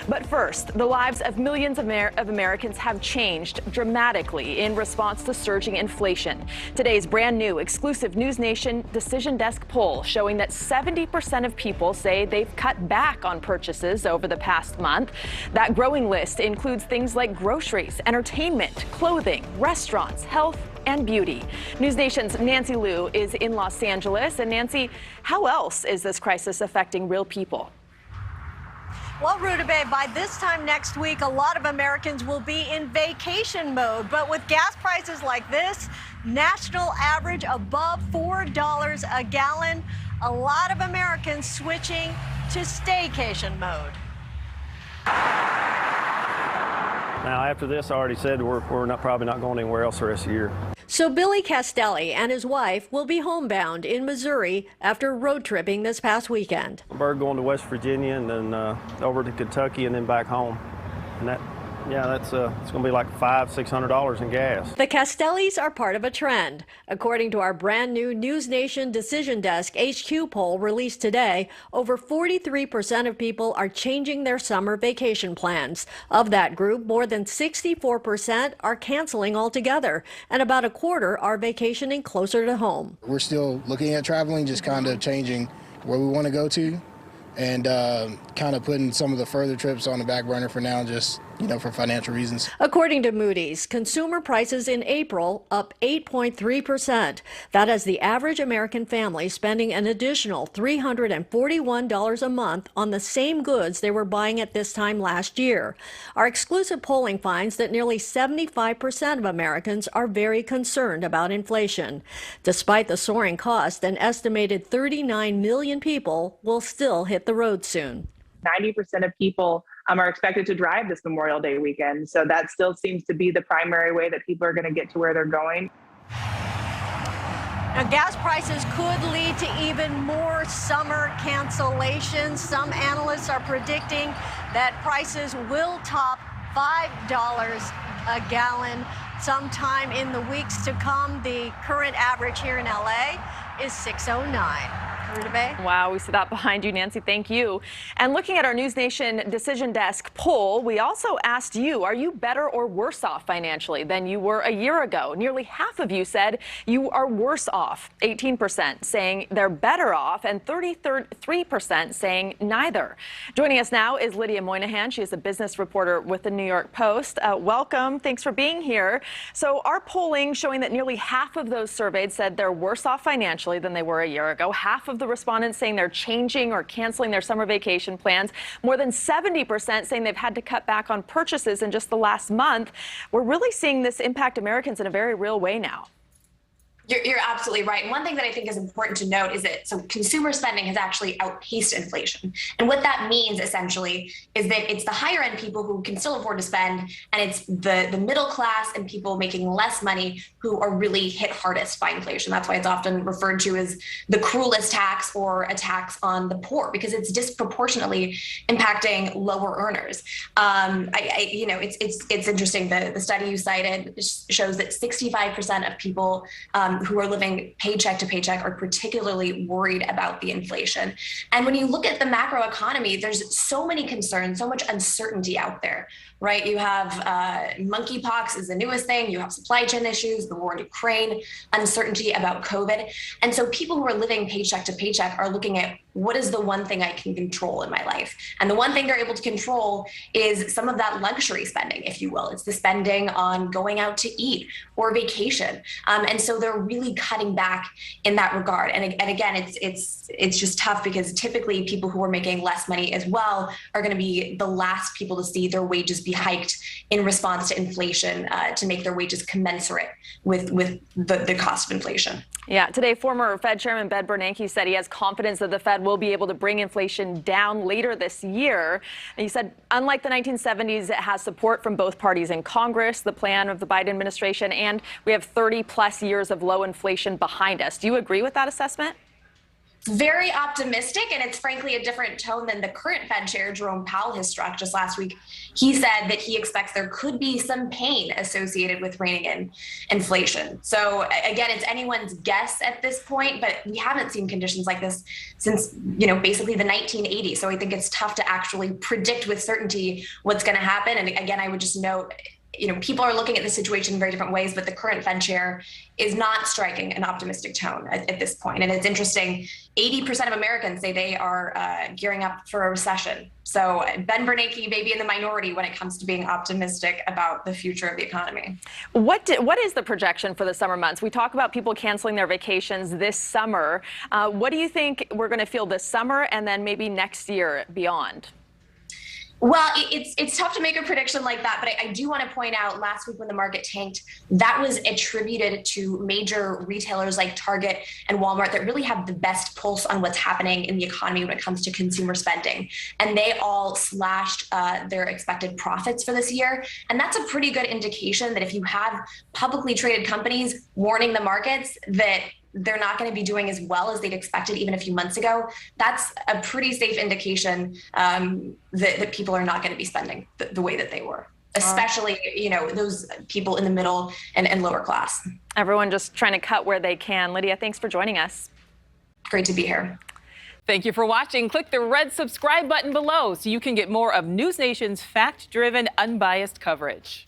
But first, the lives of millions of Americans have changed dramatically in response to surging inflation. Today's brand new exclusive NewsNation Decision Desk poll showing that 70% of people say they've cut back on purchases over the past month. That growing list includes things like groceries, entertainment, clothing, restaurants, health, and beauty. NewsNation's Nancy Liu is in Los Angeles. And Nancy, how else is this crisis affecting real people? Well, Rudabeh, by this time next week, a lot of Americans will be in vacation mode. But with gas prices like this, national average above $4 a gallon, a lot of Americans switching to staycation mode. Now, after this, I already said we're probably not going anywhere else the rest of the year. So Billy Castelli and his wife will be homebound in Missouri after road tripping this past weekend. We're going to West Virginia and then over to Kentucky and then back home. And it's going to be like $500–600 in gas. The Castellis are part of a trend. According to our brand new NewsNation Decision Desk HQ poll released today, over 43% of people are changing their summer vacation plans. Of that group, more than 64% are canceling altogether, and about a quarter are vacationing closer to home. We're still looking at traveling, just kind of changing where we want to go to, and kind of putting some of the further trips on the back burner for now, just for financial reasons. According to Moody's, consumer prices in April up 8.3%. That has the average American family spending an additional $341 a month on the same goods they were buying at this time last year. Our exclusive polling finds that nearly 75% of Americans are very concerned about inflation. Despite the soaring cost, an estimated 39 million people will still hit the road soon. 90% of people are expected to drive this Memorial Day weekend. So that still seems to be the primary way that people are going to get to where they're going. Now, gas prices could lead to even more summer cancellations. Some analysts are predicting that prices will top $5 a gallon sometime in the weeks to come. The current average here in LA is $6.09. Wow, we see that behind you, Nancy. Thank you. And looking at our NewsNation Decision Desk poll, we also asked you, are you better or worse off financially than you were a year ago? Nearly half of you said you are worse off, 18% saying they're better off, and 33% saying neither. Joining us now is Lydia Moynihan. She is a business reporter with the New York Post. Welcome. Thanks for being here. So our polling showing that nearly half of those surveyed said they're worse off financially than they were a year ago. Half of the respondents saying they're changing or canceling their summer vacation plans. More than 70% saying they've had to cut back on purchases in just the last month. We're really seeing this impact Americans in a very real way now. You're absolutely right. And one thing that I think is important to note is that consumer spending has actually outpaced inflation. And what that means essentially is that it's the higher end people who can still afford to spend, and it's the middle class and people making less money who are really hit hardest by inflation. That's why it's often referred to as the cruelest tax or a tax on the poor, because it's disproportionately impacting lower earners. It's interesting. The study you cited shows that 65% of people who are living paycheck to paycheck are particularly worried about the inflation. And when you look at the macro economy, there's so many concerns, so much uncertainty out there, right? You have monkeypox is the newest thing. You have supply chain issues, the war in Ukraine, uncertainty about COVID. And so people who are living paycheck to paycheck are looking at what is the one thing I can control in my life? And the one thing they're able to control is some of that luxury spending, if you will. It's the spending on going out to eat or vacation. And so they're really cutting back in that regard. And again, it's just tough because typically people who are making less money as well are going to be the last people to see their wages be hiked in response to inflation, to make their wages commensurate with the cost of inflation. Yeah, today, former Fed Chairman Ben Bernanke said he has confidence that the Fed will be able to bring inflation down later this year. And he said, unlike the 1970s, it has support from both parties in Congress, the plan of the Biden administration, and we have 30 plus years of low inflation behind us. Do you agree with that assessment? very optimistic, and it's frankly a different tone than the current Fed chair, Jerome Powell, has struck just last week. He said that he expects there could be some pain associated with reining in inflation. So again, it's anyone's guess at this point, but we haven't seen conditions like this since, basically the 1980s. So I think it's tough to actually predict with certainty what's going to happen. And again, I would just note, people are looking at the situation in very different ways, but the current Fed chair is not striking an optimistic tone at this point. And it's interesting, 80% of Americans say they are gearing up for a recession. So Ben Bernanke may be in the minority when it comes to being optimistic about the future of the economy. What is the projection for the summer months? We talk about people canceling their vacations this summer. What do you think we're going to feel this summer and then maybe next year beyond? Well, it's tough to make a prediction like that, but I do want to point out last week when the market tanked, that was attributed to major retailers like Target and Walmart that really have the best pulse on what's happening in the economy when it comes to consumer spending. And they all slashed their expected profits for this year. And that's a pretty good indication that if you have publicly traded companies warning the markets that they're not going to be doing as well as they'd expected even a few months ago, that's a pretty safe indication that people are not going to be spending the way that they were, especially, those people in the middle and lower class. Everyone just trying to cut where they can. Lydia, thanks for joining us. Great to be here. Thank you for watching. Click the red subscribe button below so you can get more of NewsNation's fact-driven, unbiased coverage.